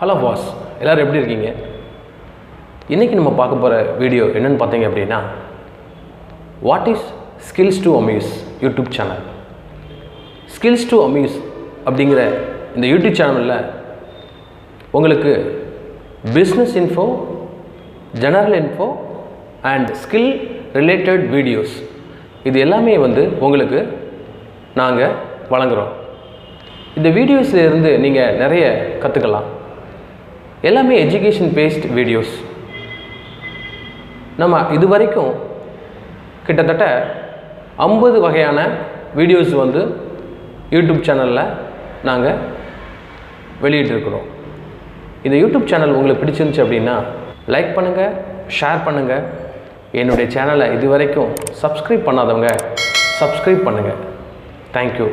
Hello boss, எல்லோரும் எப்படி இருக்கீங்க? இன்றைக்கி நம்ம பார்க்க போகிற வீடியோ என்னென்னு பார்த்தீங்க அப்படின்னா, what is skills to amuse YouTube channel. Skills to amuse அப்படிங்கிற இந்த யூடியூப் சேனலில் உங்களுக்கு business info, general info and skill related videos இது எல்லாமே உங்களுக்கு நாங்கள் வழங்குகிறோம். இந்த வீடியோஸில் இருந்து நீங்கள் நிறைய கற்றுக்கலாம். எல்லாமே எஜுகேஷன் பேஸ்ட் வீடியோஸ். நம்ம இது வரைக்கும் கிட்டத்தட்ட 50 வகையான வீடியோஸ் யூடியூப் சேனலில் நாங்கள் வெளியிட்டிருக்கிறோம். இந்த யூடியூப் சேனல் உங்களுக்கு பிடிச்சிருந்துச்சு அப்படின்னா லைக் பண்ணுங்கள், ஷேர் பண்ணுங்கள். என்னுடைய சேனலை இது வரைக்கும் சப்ஸ்கிரைப் பண்ணாதவங்க சப்ஸ்கிரைப் பண்ணுங்கள். தேங்க்யூ.